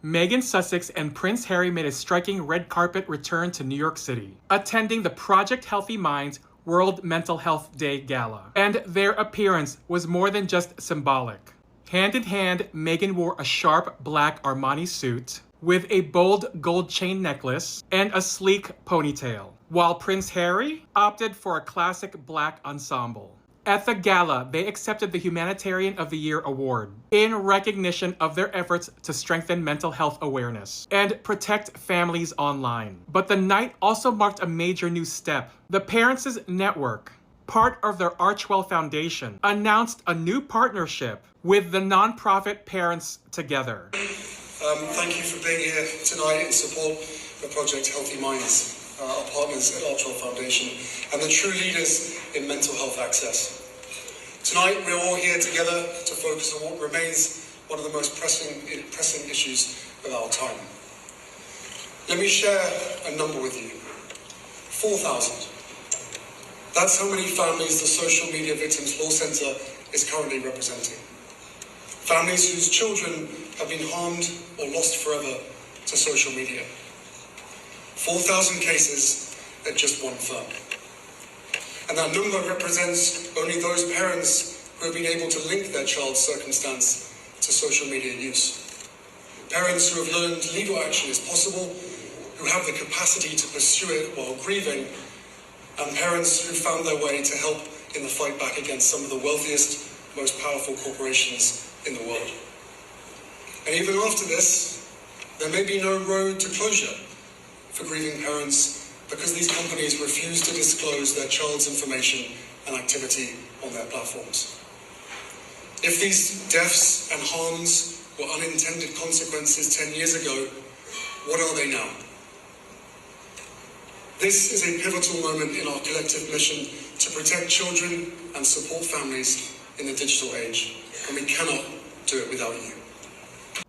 Meghan Sussex and Prince Harry made a striking red carpet return to New York City, attending the Project Healthy Minds World Mental Health Day Gala. And their appearance was more than just symbolic. Hand in hand, Meghan wore a sharp black Armani suit with a bold gold chain necklace and a sleek ponytail, while Prince Harry opted for a classic black ensemble. At the gala, they accepted the Humanitarian of the Year award in recognition of their efforts to strengthen mental health awareness and protect families online. But the night also marked a major new step. The Parents' Network, part of their Archwell Foundation, announced a new partnership with the nonprofit Parents Together. Thank you for being here tonight in support of Project Healthy Minds, our partners at Archwell Foundation, and the true leaders in mental health access. Tonight, we're all here together to focus on what remains one of the most pressing issues of our time. Let me share a number with you. 4,000. That's how many families the Social Media Victims Law Centre is currently representing. Families whose children have been harmed or lost forever to social media. 4,000 cases at just one firm. And that number represents only those parents who have been able to link their child's circumstance to social media use. Parents who have learned legal action is possible, who have the capacity to pursue it while grieving, and parents who found their way to help in the fight back against some of the wealthiest, most powerful corporations in the world. And even after this, there may be no road to closure for grieving parents because these companies refuse to disclose their child's information and activity on their platforms. If these deaths and harms were unintended consequences 10 years ago, what are they now? This is a pivotal moment in our collective mission to protect children and support families in the digital age, and we cannot do it without you.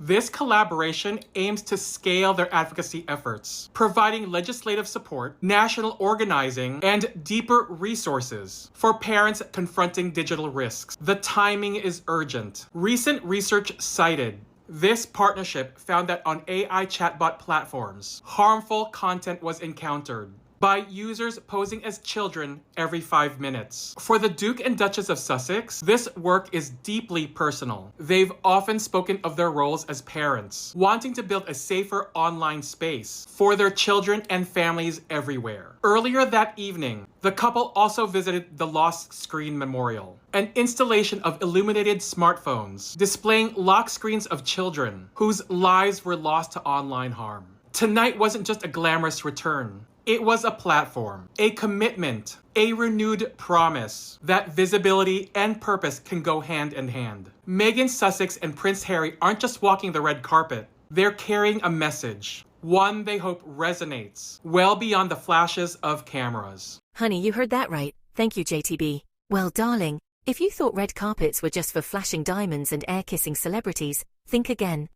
This collaboration aims to scale their advocacy efforts, providing legislative support, national organizing, and deeper resources for parents confronting digital risks. The timing is urgent. Recent research cited this partnership found that on AI chatbot platforms, harmful content was encountered by users posing as children every 5 minutes. For the Duke and Duchess of Sussex, this work is deeply personal. They've often spoken of their roles as parents, wanting to build a safer online space for their children and families everywhere. Earlier that evening, the couple also visited the Lost Screen Memorial, an installation of illuminated smartphones displaying lock screens of children whose lives were lost to online harm. Tonight wasn't just a glamorous return. It was a platform, a commitment, a renewed promise that visibility and purpose can go hand in hand. Meghan Sussex and Prince Harry aren't just walking the red carpet. They're carrying a message, one they hope resonates well beyond the flashes of cameras. Honey, you heard that right. Thank you, JTB. Well, darling, if you thought red carpets were just for flashing diamonds and air-kissing celebrities, think again.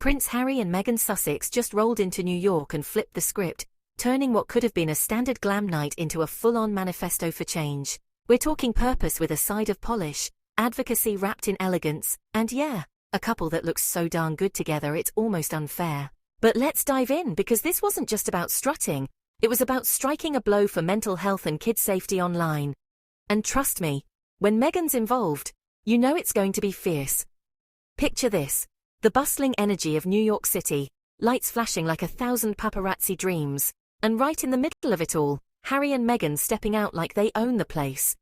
Prince Harry and Meghan Sussex just rolled into New York and flipped the script, turning what could have been a standard glam night into a full-on manifesto for change. We're talking purpose with a side of polish, advocacy wrapped in elegance, and yeah, a couple that looks so darn good together it's almost unfair. But let's dive in because this wasn't just about strutting, it was about striking a blow for mental health and kid safety online. And trust me, when Meghan's involved, you know it's going to be fierce. Picture this, the bustling energy of New York City, lights flashing like 1,000 paparazzi dreams. And right in the middle of it all, Harry and Meghan stepping out like they own the place.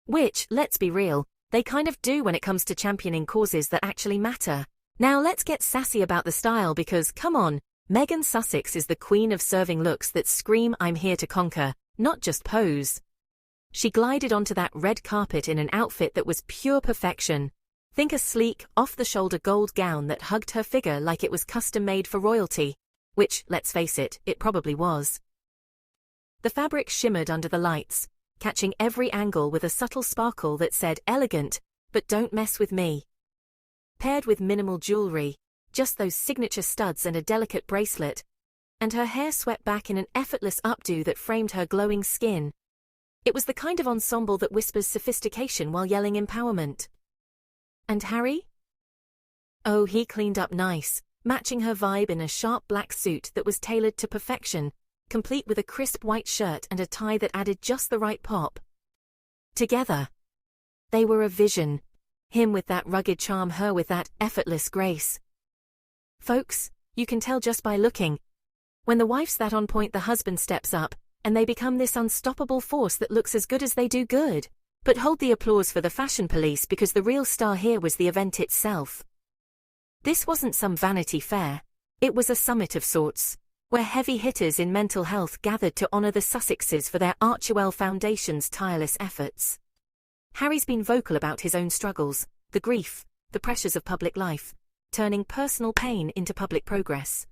Which, let's be real, they kind of do when it comes to championing causes that actually matter. Now let's get sassy about the style because, come on, Meghan Sussex is the queen of serving looks that scream I'm here to conquer, not just pose. She glided onto that red carpet in an outfit that was pure perfection. Think a sleek, off-the-shoulder gold gown that hugged her figure like it was custom-made for royalty. Which, let's face it, it probably was. The fabric shimmered under the lights, catching every angle with a subtle sparkle that said elegant, but don't mess with me. Paired with minimal jewelry, just those signature studs and a delicate bracelet, and her hair swept back in an effortless updo that framed her glowing skin. It was the kind of ensemble that whispers sophistication while yelling empowerment. And Harry? Oh, he cleaned up nice, matching her vibe in a sharp black suit that was tailored to perfection, complete with a crisp white shirt and a tie that added just the right pop. Together, they were a vision. Him with that rugged charm, her with that effortless grace. Folks, you can tell just by looking. When the wife's that on point, the husband steps up, and they become this unstoppable force that looks as good as they do good. But hold the applause for the fashion police, because the real star here was the event itself. This wasn't some Vanity Fair. It was a summit of sorts, where heavy hitters in mental health gathered to honor the Sussexes for their Archewell Foundation's tireless efforts. Harry's been vocal about his own struggles, the grief, the pressures of public life, turning personal pain into public progress.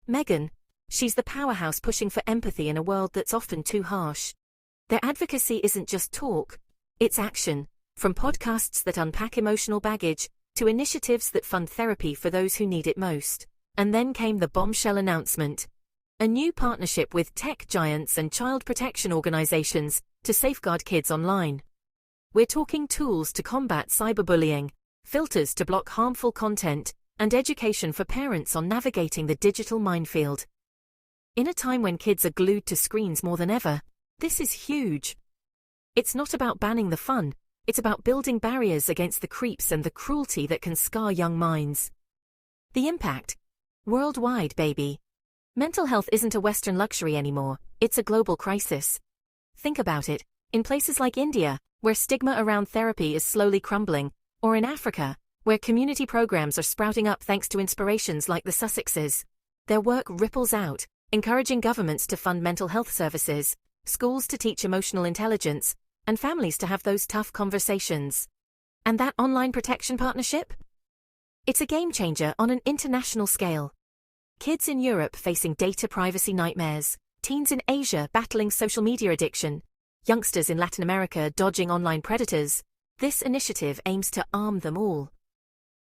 Meghan, she's the powerhouse pushing for empathy in a world that's often too harsh. Their advocacy isn't just talk, it's action, from podcasts that unpack emotional baggage to initiatives that fund therapy for those who need it most. And then came the bombshell announcement: a new partnership with tech giants and child protection organizations to safeguard kids online. We're talking tools to combat cyberbullying, filters to block harmful content, and education for parents on navigating the digital minefield. In a time when kids are glued to screens more than ever, this is huge. It's not about banning the fun, it's about building barriers against the creeps and the cruelty that can scar young minds. The impact? Worldwide, baby. Mental health isn't a Western luxury anymore, it's a global crisis. Think about it, in places like India, where stigma around therapy is slowly crumbling, or in Africa, where community programs are sprouting up thanks to inspirations like the Sussexes. Their work ripples out, encouraging governments to fund mental health services, schools to teach emotional intelligence, and families to have those tough conversations. And that online protection partnership? It's a game changer on an international scale. Kids in Europe facing data privacy nightmares, teens in Asia battling social media addiction, youngsters in Latin America dodging online predators. This initiative aims to arm them all.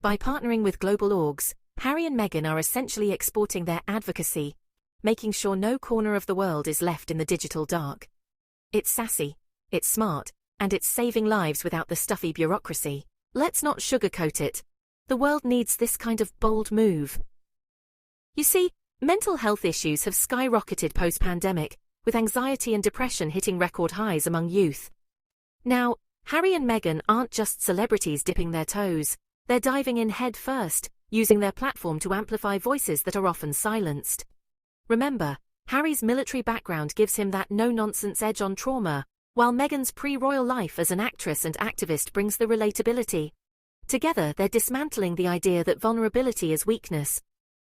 By partnering with global orgs, Harry and Meghan are essentially exporting their advocacy, making sure no corner of the world is left in the digital dark. It's sassy, it's smart, and it's saving lives without the stuffy bureaucracy. Let's not sugarcoat it. The world needs this kind of bold move. You see, mental health issues have skyrocketed post-pandemic, with anxiety and depression hitting record highs among youth. Now, Harry and Meghan aren't just celebrities dipping their toes, they're diving in head first, using their platform to amplify voices that are often silenced. Remember, Harry's military background gives him that no-nonsense edge on trauma, while Meghan's pre-royal life as an actress and activist brings the relatability. Together, they're dismantling the idea that vulnerability is weakness.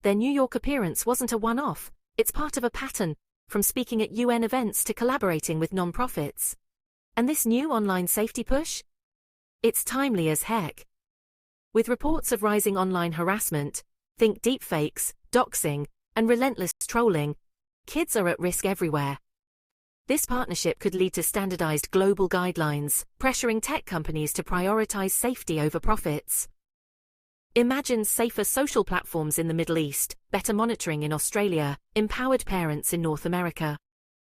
Their New York appearance wasn't a one-off, it's part of a pattern, from speaking at UN events to collaborating with non-profits. And this new online safety push? It's timely as heck. With reports of rising online harassment, think deepfakes, doxing, and relentless trolling, kids are at risk everywhere. This partnership could lead to standardized global guidelines, pressuring tech companies to prioritize safety over profits. Imagine safer social platforms in the Middle East, better monitoring in Australia, empowered parents in North America.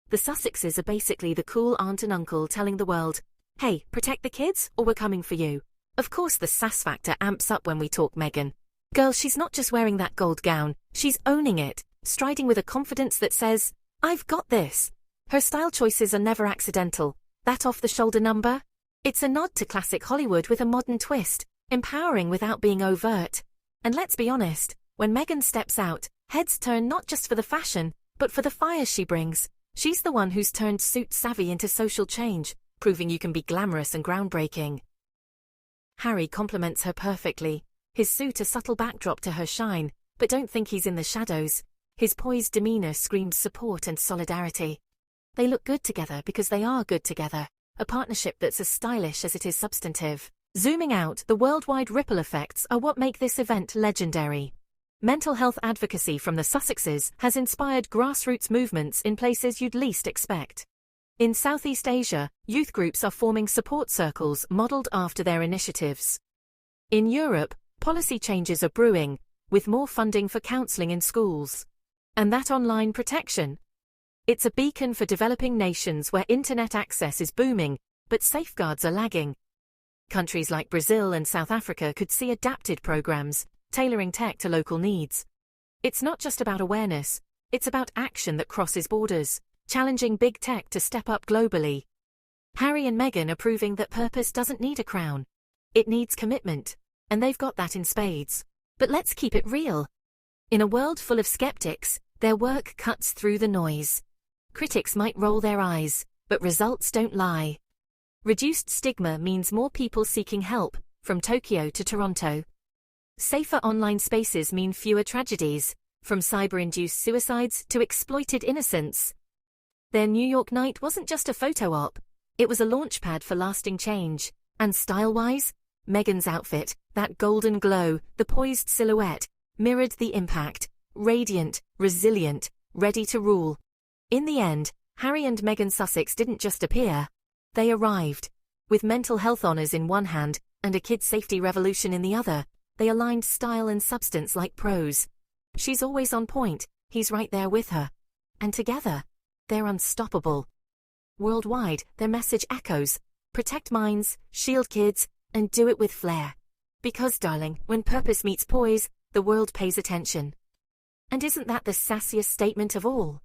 The Sussexes are basically the cool aunt and uncle telling the world, hey, protect the kids or we're coming for you. Of course the sass factor amps up when we talk Meghan. Girl, she's not just wearing that gold gown, she's owning it, striding with a confidence that says, I've got this. Her style choices are never accidental. That off-the-shoulder number? It's a nod to classic Hollywood with a modern twist, empowering without being overt. And let's be honest, when Meghan steps out, heads turn not just for the fashion, but for the fire she brings. She's the one who's turned suit savvy into social change, proving you can be glamorous and groundbreaking. Harry complements her perfectly, his suit a subtle backdrop to her shine, but don't think he's in the shadows. His poised demeanor screams support and solidarity. They look good together because they are good together, a partnership that's as stylish as it is substantive. Zooming out, the worldwide ripple effects are what make this event legendary. Mental health advocacy from the Sussexes has inspired grassroots movements in places you'd least expect. In Southeast Asia, youth groups are forming support circles modeled after their initiatives. In Europe, policy changes are brewing, with more funding for counseling in schools. And that online protection? It's a beacon for developing nations where internet access is booming, but safeguards are lagging. Countries like Brazil and South Africa could see adapted programs, tailoring tech to local needs. It's not just about awareness, it's about action that crosses borders, challenging big tech to step up globally. Harry and Meghan are proving that purpose doesn't need a crown. It needs commitment, and they've got that in spades. But let's keep it real. In a world full of skeptics, their work cuts through the noise. Critics might roll their eyes, but results don't lie. Reduced stigma means more people seeking help, from Tokyo to Toronto. Safer online spaces mean fewer tragedies, from cyber-induced suicides to exploited innocence. Their New York night wasn't just a photo op, it was a launchpad for lasting change. And style-wise, Meghan's outfit, that golden glow, the poised silhouette, mirrored the impact, radiant, resilient, ready to rule. In the end, Harry and Meghan Sussex didn't just appear, they arrived. With mental health honours in one hand and a kids' safety revolution in the other, they aligned style and substance like pros. She's always on point, he's right there with her. And together, they're unstoppable. Worldwide, their message echoes: protect minds, shield kids, and do it with flair. Because, darling, when purpose meets poise, the world pays attention. And isn't that the sassiest statement of all?